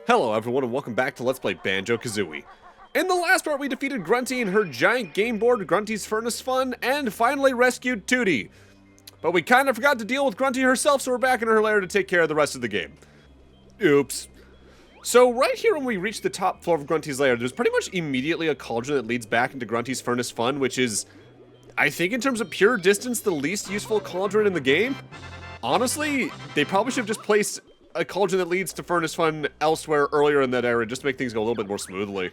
Hello everyone and welcome back to Let's Play Banjo-Kazooie. In the last part we defeated Grunty and her giant game board, Grunty's Furnace Fun, and finally rescued Tooty. But we kinda forgot to deal with Grunty herself, so we're back in her lair to take care of the rest of the game. Oops. So right here when we reach the top floor of Grunty's lair, there's pretty much immediately a cauldron that leads back into Grunty's Furnace Fun, which is, I think in terms of pure distance, the least useful cauldron in the game. Honestly, they probably should have just placed a cauldron that leads to Furnace Fun elsewhere earlier in that area, just to make things go a little bit more smoothly.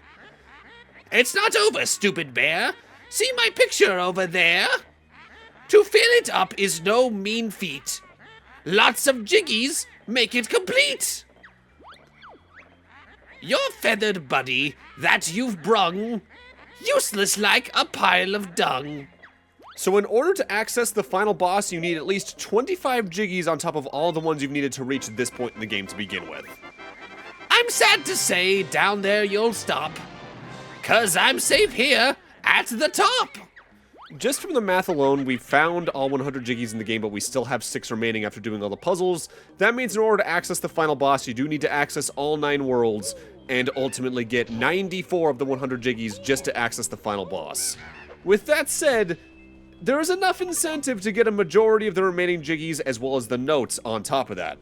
It's not over, stupid bear. See my picture over there? To fill it up is no mean feat. Lots of jiggies make it complete. Your feathered buddy that you've brung, useless like a pile of dung. So in order to access the final boss, you need at least 25 jiggies on top of all the ones you've needed to reach this point in the game to begin with. I'm sad to say down there you'll stop, 'cause I'm safe here at the top. Just from the math alone, we've found all 100 jiggies in the game, but we still have 6 remaining after doing all the puzzles. That means in order to access the final boss, you do need to access all 9 worlds, and ultimately get 94 of the 100 jiggies just to access the final boss. With that said, there is enough incentive to get a majority of the remaining jiggies as well as the notes on top of that.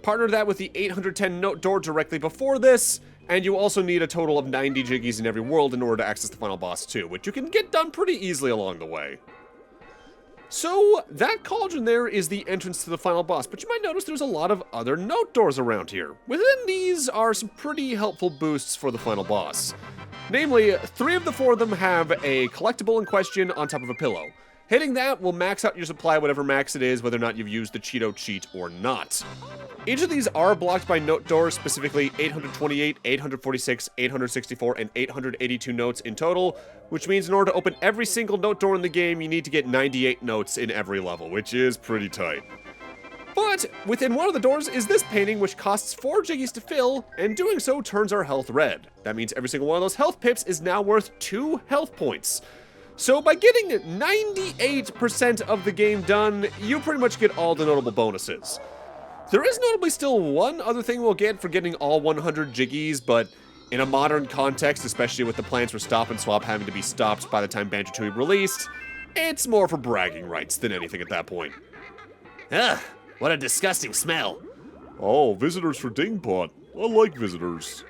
Partner that with the 810 note door directly before this, and you also need a total of 90 jiggies in every world in order to access the final boss too, which you can get done pretty easily along the way. So, that cauldron there is the entrance to the final boss, but you might notice there's a lot of other note doors around here. Within these are some pretty helpful boosts for the final boss. Namely, 3 of the 4 of them have a collectible in question on top of a pillow. Hitting that will max out your supply, whatever max it is, whether or not you've used the Cheeto cheat or not. Each of these are blocked by note doors, specifically 828, 846, 864, and 882 notes in total, which means in order to open every single note door in the game, you need to get 98 notes in every level, which is pretty tight. But within one of the doors is this painting, which costs 4 jiggies to fill, and doing so turns our health red. That means every single one of those health pips is now worth 2 health points. So by getting 98% of the game done, you pretty much get all the notable bonuses. There is notably still one other thing we'll get for getting all 100 jiggies, but in a modern context, especially with the plans for Stop-N-Swop having to be stopped by the time Banjo-Kazooie released, it's more for bragging rights than anything at that point. Ugh, what a disgusting smell. Oh, visitors for Dingpot. I like visitors.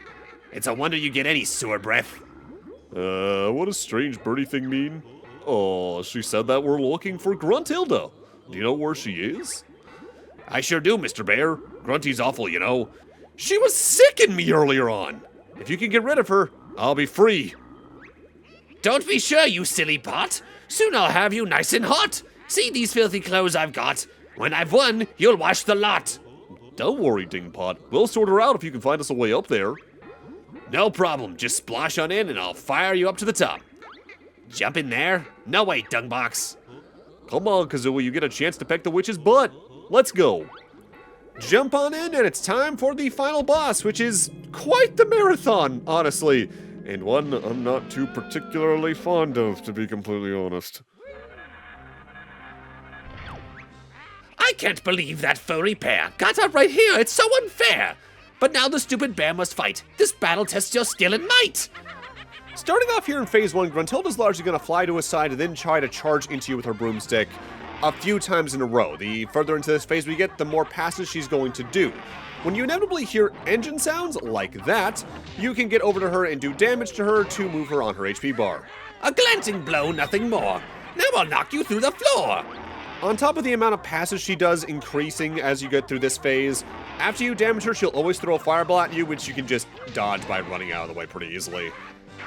It's a wonder you get any sewer breath. What does strange birdie thing mean? Oh, she said that we're looking for Gruntilda. Do you know where she is? I sure do, Mr. Bear. Grunty's awful, you know. She was sicking me earlier on. If you can get rid of her, I'll be free. Don't be sure, you silly pot. Soon I'll have you nice and hot. See these filthy clothes I've got. When I've won, you'll wash the lot. Don't worry, Dingpot. We'll sort her out if you can find us a way up there. No problem. Just splash on in and I'll fire you up to the top. Jump in there. No wait, dungbox. Come on, Kazooie, you get a chance to peck the witch's butt. Let's go. Jump on in, and it's time for the final boss, which is quite the marathon, honestly. And one I'm not too particularly fond of, to be completely honest. I can't believe that furry pair got up right here. It's so unfair. But now the stupid bear must fight. This battle tests your skill and might. Starting off here in Phase 1, Gruntilda's largely going to fly to his side and then try to charge into you with her broomstick a few times in a row. The further into this phase we get, the more passes she's going to do. When you inevitably hear engine sounds like that, you can get over to her and do damage to her to move her on her HP bar. A glancing blow, nothing more. Now I'll knock you through the floor. On top of the amount of passes she does increasing as you get through this phase, after you damage her, she'll always throw a fireball at you, which you can just dodge by running out of the way pretty easily.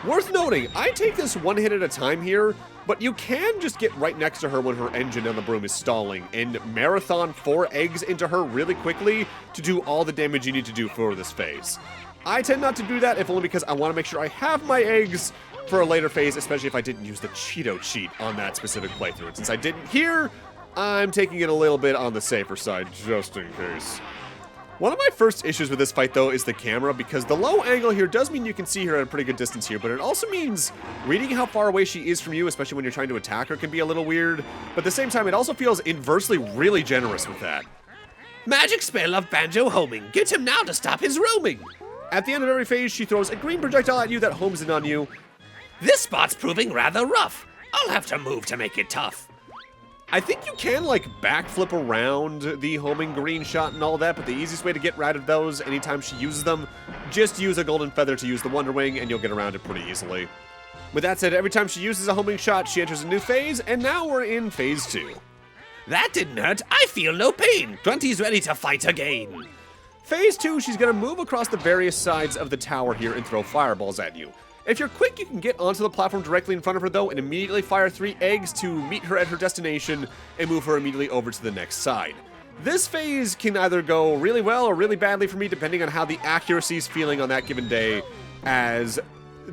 Worth noting, I take this one hit at a time here, but you can just get right next to her when her engine on the broom is stalling, and marathon 4 eggs into her really quickly to do all the damage you need to do for this phase. I tend not to do that, if only because I want to make sure I have my eggs for a later phase, especially if I didn't use the Cheeto cheat on that specific playthrough. And since I didn't here, I'm taking it a little bit on the safer side, just in case. One of my first issues with this fight, though, is the camera, because the low angle here does mean you can see her at a pretty good distance here, but it also means reading how far away she is from you, especially when you're trying to attack her, can be a little weird, but at the same time, it also feels inversely really generous with that. Magic spell of banjo homing. Get him now to stop his roaming. At the end of every phase, she throws a green projectile at you that homes in on you. This spot's proving rather rough. I'll have to move to make it tough. I think you can, like, backflip around the homing green shot and all that, but the easiest way to get rid of those anytime she uses them, just use a golden feather to use the Wonder Wing, and you'll get around it pretty easily. With that said, every time she uses a homing shot, she enters a new phase, and now we're in phase 2. That didn't hurt. I feel no pain. Grunty's ready to fight again. Phase 2, she's gonna move across the various sides of the tower here and throw fireballs at you. If you're quick, you can get onto the platform directly in front of her, though, and immediately fire 3 eggs to meet her at her destination and move her immediately over to the next side. This phase can either go really well or really badly for me, depending on how the accuracy is feeling on that given day, as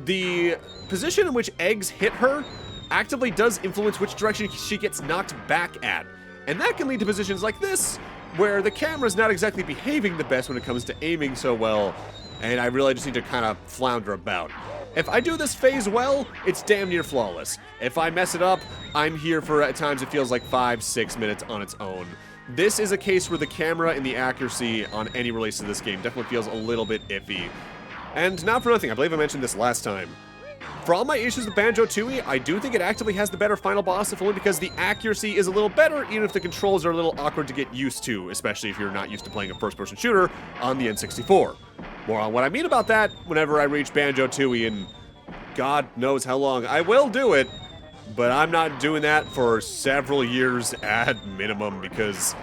the position in which eggs hit her actively does influence which direction she gets knocked back at. And that can lead to positions like this, where the camera's not exactly behaving the best when it comes to aiming so well, and I really just need to kind of flounder about. If I do this phase well, it's damn near flawless. If I mess it up, I'm here for, at times, it feels like 5-6 minutes on its own. This is a case where the camera and the accuracy on any release of this game definitely feels a little bit iffy. And not for nothing, I believe I mentioned this last time. For all my issues with Banjo-Tooie, I do think it actively has the better final boss, if only because the accuracy is a little better, even if the controls are a little awkward to get used to, especially if you're not used to playing a first-person shooter on the N64. More on what I mean about that whenever I reach Banjo-Tooie, and God knows how long. I will do it, but I'm not doing that for several years at minimum, because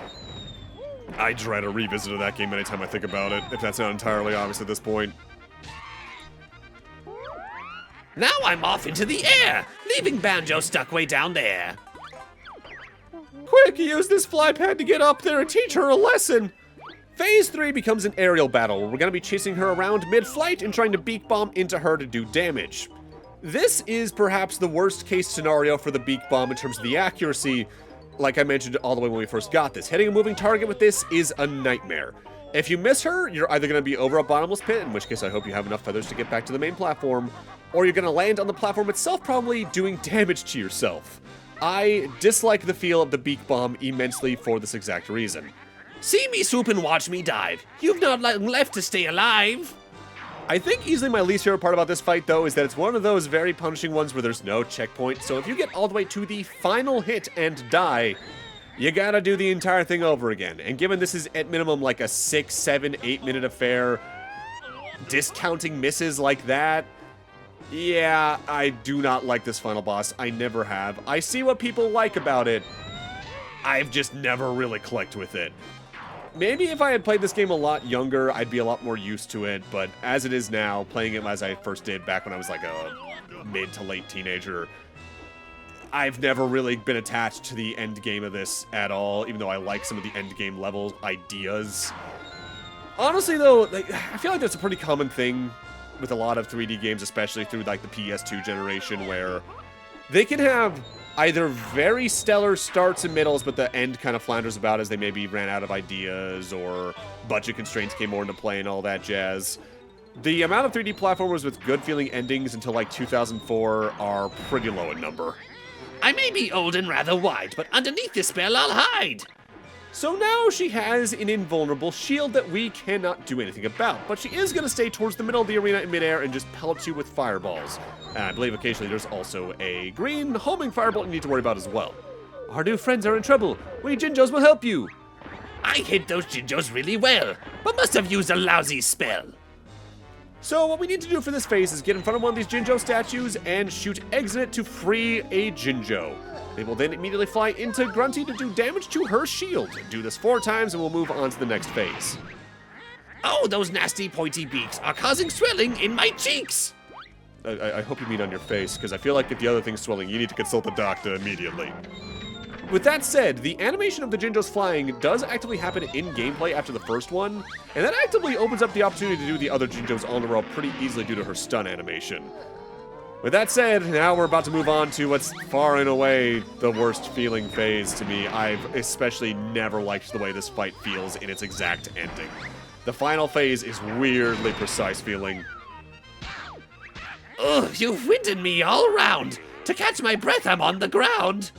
I dread a revisit of that game anytime I think about it, if that's not entirely obvious at this point. Now I'm off into the air, leaving Banjo stuck way down there. Quick, use this fly pad to get up there and teach her a lesson! Phase 3 becomes an aerial battle, where we're going to be chasing her around mid-flight and trying to beak bomb into her to do damage. This is perhaps the worst case scenario for the beak bomb in terms of the accuracy. Like I mentioned all the way when we first got this, hitting a moving target with this is a nightmare. If you miss her, you're either going to be over a bottomless pit, in which case I hope you have enough feathers to get back to the main platform, or you're going to land on the platform itself, probably doing damage to yourself. I dislike the feel of the beak bomb immensely for this exact reason. See me swoop and watch me dive. You've not long left to stay alive. I think easily my least favorite part about this fight, though, is that it's one of those very punishing ones where there's no checkpoint, so if you get all the way to the final hit and die, you gotta do the entire thing over again. And given this is at minimum like a 6, 7, 8 minute affair, discounting misses like that, yeah, I do not like this final boss. I never have. I see what people like about it. I've just never really clicked with it. Maybe if I had played this game a lot younger, I'd be a lot more used to it, but as it is now, playing it as I first did back when I was like a mid to late teenager, I've never really been attached to the end game of this at all, even though I like some of the end game level ideas. Honestly, though, I feel like that's a pretty common thing with a lot of 3D games, especially through like the PS2 generation, where they can have either very stellar starts and middles, but the end kind of flounders about as they maybe ran out of ideas or budget constraints came more into play and all that jazz. The amount of 3D platformers with good feeling endings until like 2004 are pretty low in number. I may be old and rather wide, but underneath this spell I'll hide. So now she has an invulnerable shield that we cannot do anything about, but she is going to stay towards the middle of the arena in midair and just pellets you with fireballs. And I believe occasionally there's also a green homing fireball you need to worry about as well. Our new friends are in trouble. We Jinjos will help you. I hit those Jinjos really well, but must have used a lousy spell. So what we need to do for this phase is get in front of one of these Jinjo statues and shoot eggs in it to free a Jinjo. They will then immediately fly into Grunty to do damage to her shield. Do this 4 times and we'll move on to the next phase. Oh, those nasty pointy beaks are causing swelling in my cheeks. I hope you mean on your face, because I feel like if the other thing's swelling, you need to consult the doctor immediately. With that said, the animation of the Jinjos flying does actively happen in gameplay after the first one, and that actively opens up the opportunity to do the other Jinjos on the row pretty easily due to her stun animation. With that said, now we're about to move on to what's far and away the worst feeling phase to me. I've especially never liked the way this fight feels in its exact ending. The final phase is weirdly precise feeling. Ugh, you've winded me all around. To catch my breath, I'm on the ground.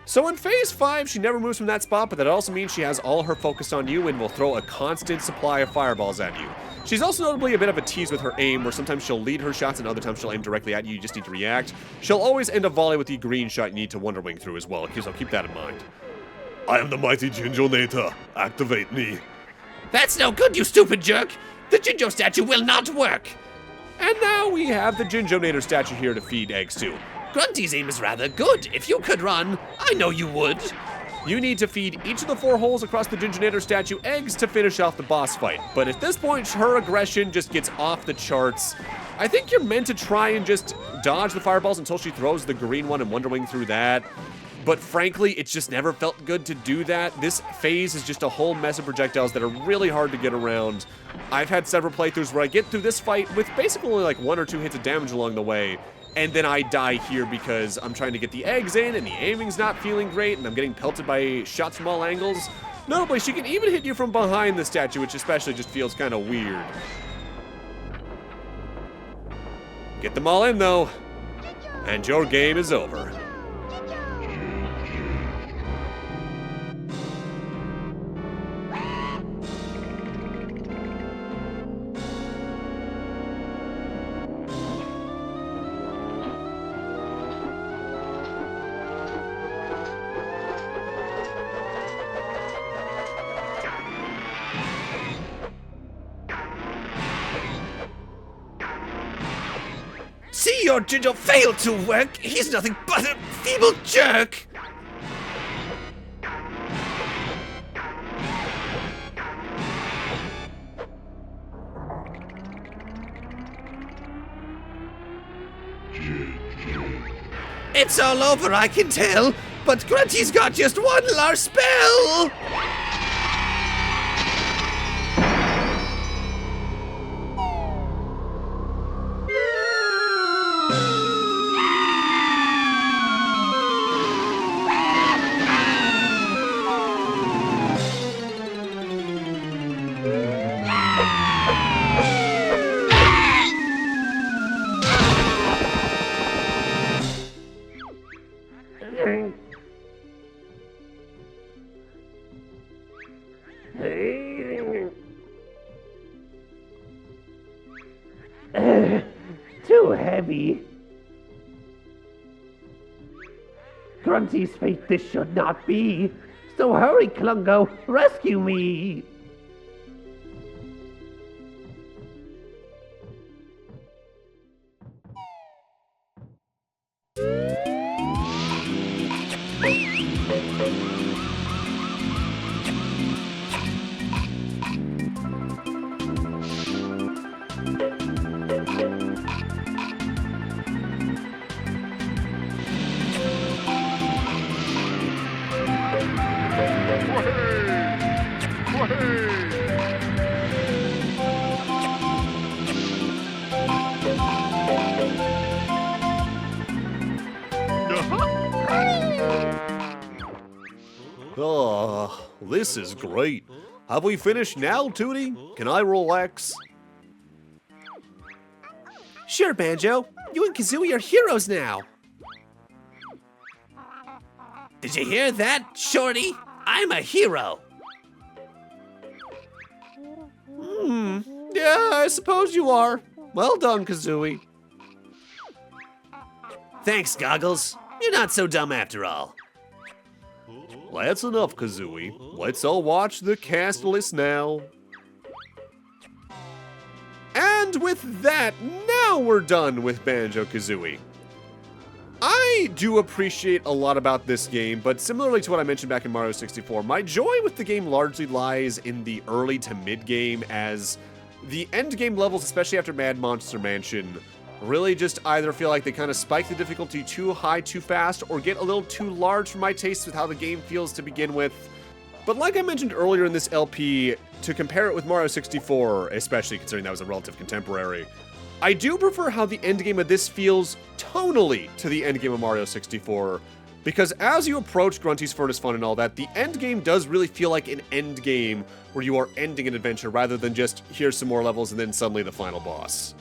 So in phase 5, she never moves from that spot, but that also means she has all her focus on you and will throw a constant supply of fireballs at you. She's also notably a bit of a tease with her aim, where sometimes she'll lead her shots and other times she'll aim directly at you, you just need to react. She'll always end a volley with the green shot you need to Wonder Wing through as well, so keep that in mind. I am the mighty Jinjo-nator. Activate me. That's no good, you stupid jerk! The Jinjo statue will not work! And now we have the Jinjo-nator statue here to feed eggs to. Grunty's aim is rather good. If you could run, I know you would. You need to feed each of the 4 holes across the Jinjo-nator statue eggs to finish off the boss fight. But at this point, her aggression just gets off the charts. I think you're meant to try and just dodge the fireballs until she throws the green one and Wonder Wing through that. But frankly, it's just never felt good to do that. This phase is just a whole mess of projectiles that are really hard to get around. I've had several playthroughs where I get through this fight with basically only like 1 or 2 hits of damage along the way, and then I die here because I'm trying to get the eggs in and the aiming's not feeling great and I'm getting pelted by shots from all angles. Notably, she can even hit you from behind the statue, which especially just feels kind of weird. Get them all in though, and your game is over. See, your Jinjo failed to work. He's nothing but a feeble jerk. It's all over, I can tell, but Grunty's got just one large spell! Too heavy. Grunty's fate this should not be. So hurry, Klungo, rescue me. Oh, this is great. Have we finished now, Tootie? Can I relax? Sure, Banjo. You and Kazooie are heroes now. Did you hear that, Shorty? I'm a hero. Yeah, I suppose you are. Well done, Kazooie. Thanks, Goggles. You're not so dumb after all. That's enough, Kazooie. Let's all watch the cast list now. And with that, now we're done with Banjo-Kazooie. I do appreciate a lot about this game, but similarly to what I mentioned back in Mario 64, my joy with the game largely lies in the early to mid-game, as the end-game levels, especially after Mad Monster Mansion, really just either feel like they kind of spike the difficulty too high too fast or get a little too large for my taste with how the game feels to begin with. But like I mentioned earlier in this LP, to compare it with Mario 64, especially considering that was a relative contemporary, I do prefer how the endgame of this feels tonally to the endgame of Mario 64, because as you approach Grunty's Furnace Fun and all that, the endgame does really feel like an endgame where you are ending an adventure rather than just here's some more levels and then suddenly the final boss.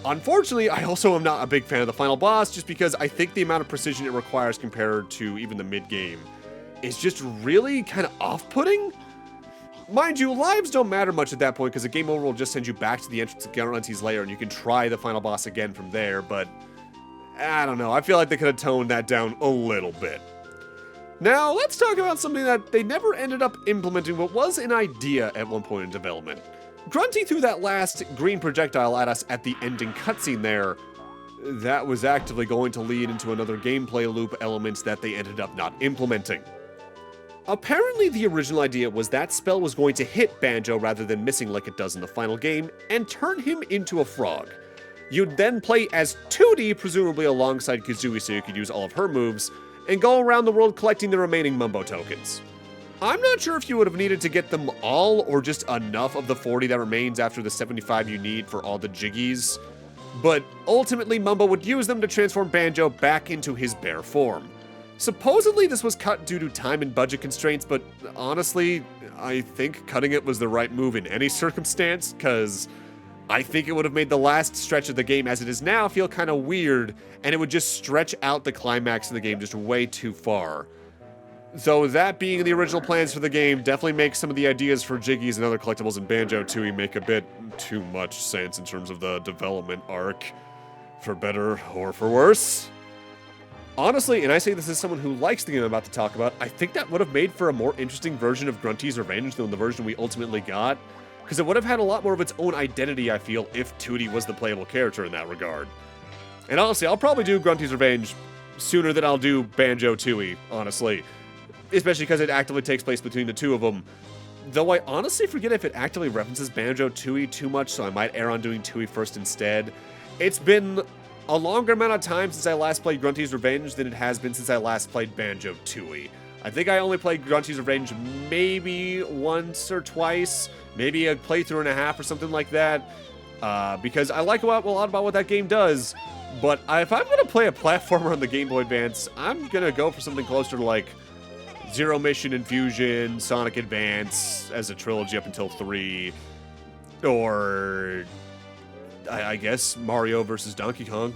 Unfortunately, I also am not a big fan of the final boss just because I think the amount of precision it requires compared to even the mid-game is just really kind of off-putting. Mind you, lives don't matter much at that point because the game over will just send you back to the entrance of Grunty's lair and you can try the final boss again from there, but I don't know. I feel like they could have toned that down a little bit. Now, let's talk about something that they never ended up implementing but was an idea at one point in development. Grunty threw that last green projectile at us at the ending cutscene there. That was actively going to lead into another gameplay loop element that they ended up not implementing. Apparently, the original idea was that spell was going to hit Banjo rather than missing like it does in the final game, and turn him into a frog. You'd then play as 2D, presumably alongside Kazooie so you could use all of her moves, and go around the world collecting the remaining Mumbo tokens. I'm not sure if you would have needed to get them all, or just enough of the 40 that remains after the 75 you need for all the Jiggies, but ultimately Mumbo would use them to transform Banjo back into his bear form. Supposedly this was cut due to time and budget constraints, but honestly, I think cutting it was the right move in any circumstance, because I think it would have made the last stretch of the game as it is now feel kind of weird, and it would just stretch out the climax of the game just way too far. So that being the original plans for the game definitely makes some of the ideas for Jiggies and other collectibles in Banjo-Tooie make a bit too much sense in terms of the development arc, for better or for worse. Honestly, and I say this as someone who likes the game I'm about to talk about, I think that would have made for a more interesting version of Grunty's Revenge than the version we ultimately got, because it would have had a lot more of its own identity, I feel, if Tootie was the playable character in that regard. And honestly, I'll probably do Grunty's Revenge sooner than I'll do Banjo-Tooie, honestly. Especially because it actively takes place between the two of them. Though I honestly forget if it actively references Banjo-Tooie too much, so I might err on doing Tooie first instead. It's been a longer amount of time since I last played Grunty's Revenge than it has been since I last played Banjo-Tooie. I think I only played Grunty's Revenge maybe once or twice, maybe a playthrough and a half or something like that, because I like a lot about what that game does, but if I'm going to play a platformer on the Game Boy Advance, I'm going to go for something closer to like Zero Mission Infusion, Sonic Advance as a trilogy up until 3, or I guess Mario vs. Donkey Kong.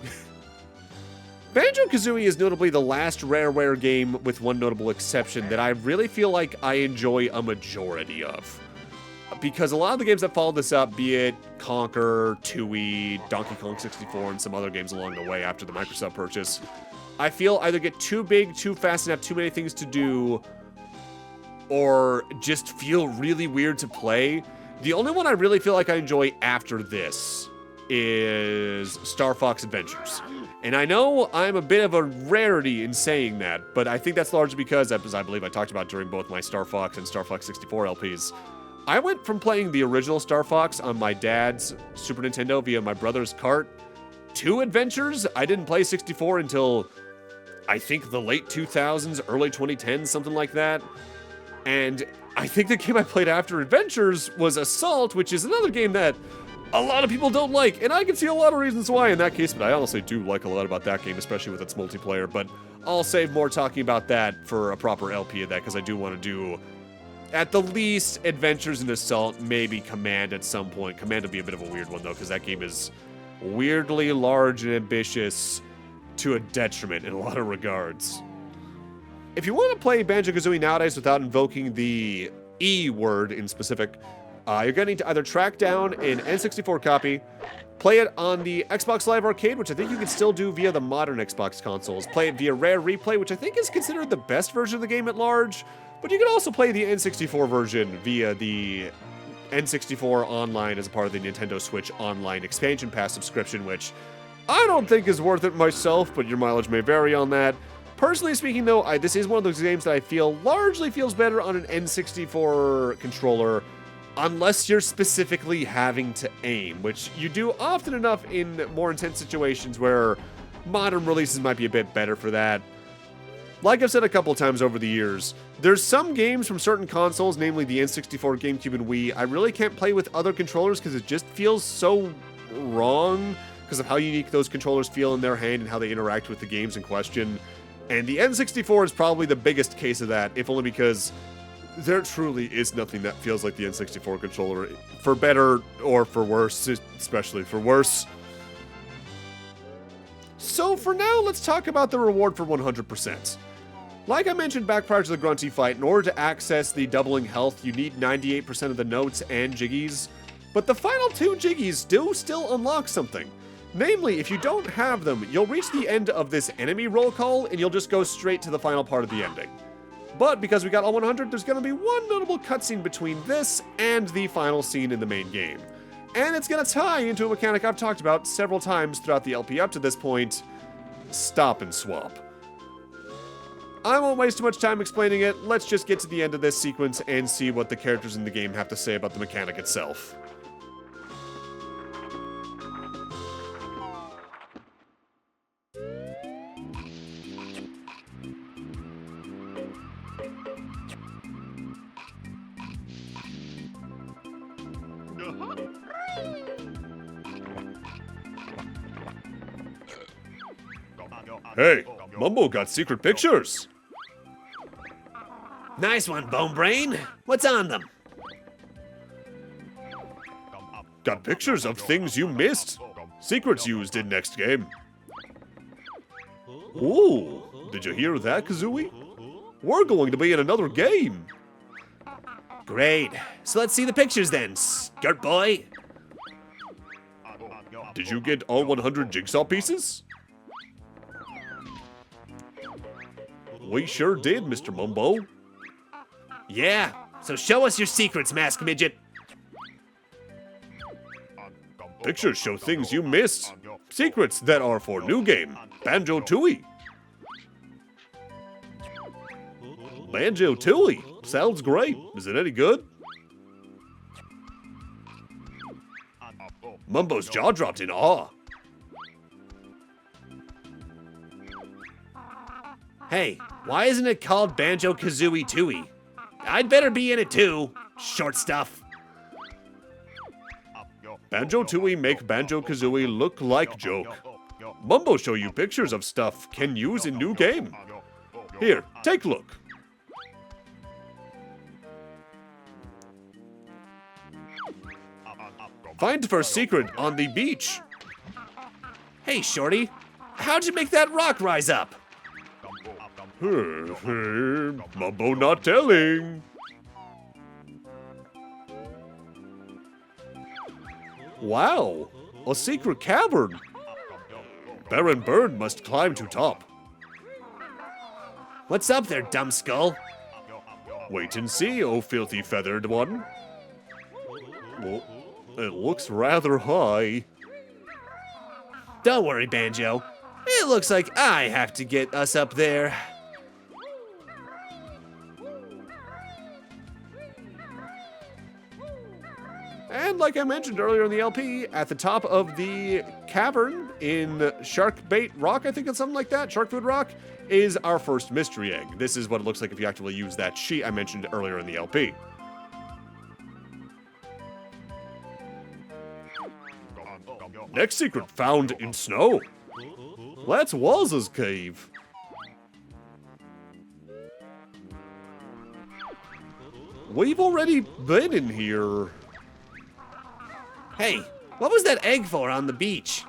Banjo-Kazooie is notably the last Rareware game, with one notable exception, that I really feel like I enjoy a majority of. Because a lot of the games that followed this up, be it Conker, Tooie, Donkey Kong 64, and some other games along the way after the Microsoft purchase, I feel either get too big, too fast, and have too many things to do, or just feel really weird to play. The only one I really feel like I enjoy after this is Star Fox Adventures. And I know I'm a bit of a rarity in saying that, but I think that's largely because, as I believe I talked about during both my Star Fox and Star Fox 64 LPs, I went from playing the original Star Fox on my dad's Super Nintendo via my brother's cart to Adventures. I didn't play 64 until, I think, the late 2000s, early 2010s, something like that. And I think the game I played after Adventures was Assault, which is another game that a lot of people don't like, and I can see a lot of reasons why in that case, but I honestly do like a lot about that game, especially with its multiplayer, but I'll save more talking about that for a proper LP of that, because I do want to do, at the least, Adventures and Assault, maybe Command at some point. Command would be a bit of a weird one, though, because that game is weirdly large and ambitious to a detriment in a lot of regards. If you want to play Banjo-Kazooie nowadays without invoking the E word in specific, you're going to need to either track down an N64 copy, play it on the Xbox Live Arcade, which I think you can still do via the modern Xbox consoles, play it via Rare Replay, which I think is considered the best version of the game at large, but you can also play the N64 version via the N64 Online as a part of the Nintendo Switch Online Expansion Pass subscription, which I don't think is worth it myself, but your mileage may vary on that. Personally speaking, though, this is one of those games that I feel largely feels better on an N64 controller, unless you're specifically having to aim, which you do often enough in more intense situations where modern releases might be a bit better for that. Like I've said a couple times over the years, there's some games from certain consoles, namely the N64, GameCube, and Wii, I really can't play with other controllers because it just feels so wrong because of how unique those controllers feel in their hand and how they interact with the games in question. And the N64 is probably the biggest case of that, if only because there truly is nothing that feels like the N64 controller, for better or for worse, especially for worse. So for now, let's talk about the reward for 100%. Like I mentioned back prior to the Grunty fight, in order to access the doubling health, you need 98% of the notes and jiggies. But the final 2 jiggies do still unlock something. Namely, if you don't have them, you'll reach the end of this enemy roll call, and you'll just go straight to the final part of the ending. But because we got all 100, there's going to be one notable cutscene between this and the final scene in the main game. And it's going to tie into a mechanic I've talked about several times throughout the LP up to this point, Stop-N-Swop. I won't waste too much time explaining it. Let's just get to the end of this sequence and see what the characters in the game have to say about the mechanic itself. Hey, Mumbo got secret pictures. Nice one, Bone Brain. What's on them? Got pictures of things you missed. Secrets used in next game. Ooh, did you hear that, Kazooie? We're going to be in another game. Great. So let's see the pictures then, skirt boy. Did you get all 100 jigsaw pieces? We sure did, Mr. Mumbo. Yeah, so show us your secrets, Mask Midget. Pictures show things you missed. Secrets that are for new game, Banjo-Tooie. Banjo-Tooie, sounds great. Is it any good? Mumbo's jaw dropped in awe. Hey, why isn't it called Banjo-Kazooie Tooie? I'd better be in it too, short stuff. Banjo-Tooie make Banjo-Kazooie look like joke. Mumbo show you pictures of stuff can use in new game. Here, take look. Find first secret on the beach. Hey, Shorty, how'd you make that rock rise up? Mumbo not telling. Wow, a secret cavern. Baron Bird must climb to top. What's up there, dumb skull? Wait and see, oh filthy feathered one. Well, it looks rather high. Don't worry, Banjo. It looks like I have to get us up there. And like I mentioned earlier in the LP, at the top of the cavern in Shark Bait Rock, I think it's something like that, Shark Food Rock, is our first mystery egg. This is what it looks like if you actually use that sheet I mentioned earlier in the LP. Next secret found in snow. That's Waz's cave. We've already been in here. Hey, what was that egg for on the beach?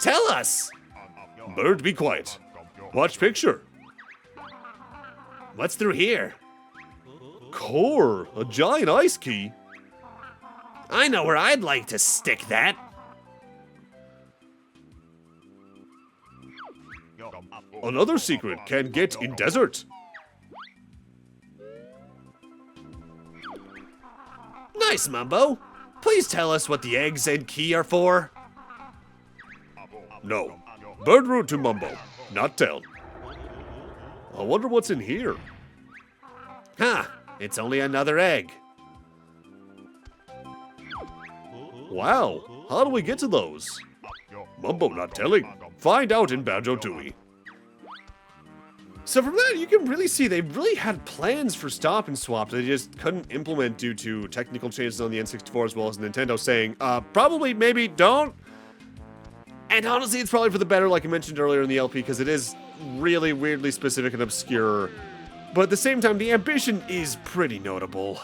Tell us! Bird, be quiet. Watch picture. What's through here? Core, a giant ice key. I know where I'd like to stick that. Another secret can get in desert. Nice, Mumbo. Please tell us what the eggs and key are for. No. Bird route to Mumbo. Not tell. I wonder what's in here. Huh, it's only another egg. Wow, how do we get to those? Mumbo not telling. Find out in Banjo-Tooie. So from that, you can really see they really had plans for Stop-N-Swop. They just couldn't implement due to technical changes on the N64 as well as Nintendo saying, probably, maybe, don't. And honestly, it's probably for the better, like I mentioned earlier in the LP, because it is really weirdly specific and obscure. But at the same time, the ambition is pretty notable.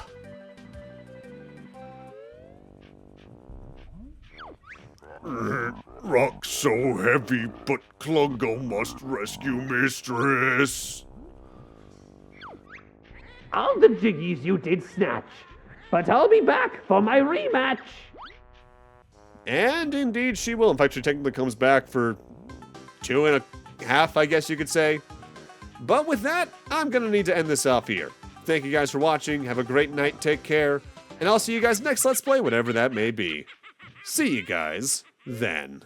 Rock so heavy, but Klungo must rescue Mistress. all the Jiggies you did snatch. But I'll be back for my rematch. And indeed she will. In fact, she technically comes back for 2.5, I guess you could say. But with that, I'm going to need to end this off here. Thank you guys for watching. Have a great night. Take care. And I'll see you guys next Let's Play, whatever that may be. See you guys then.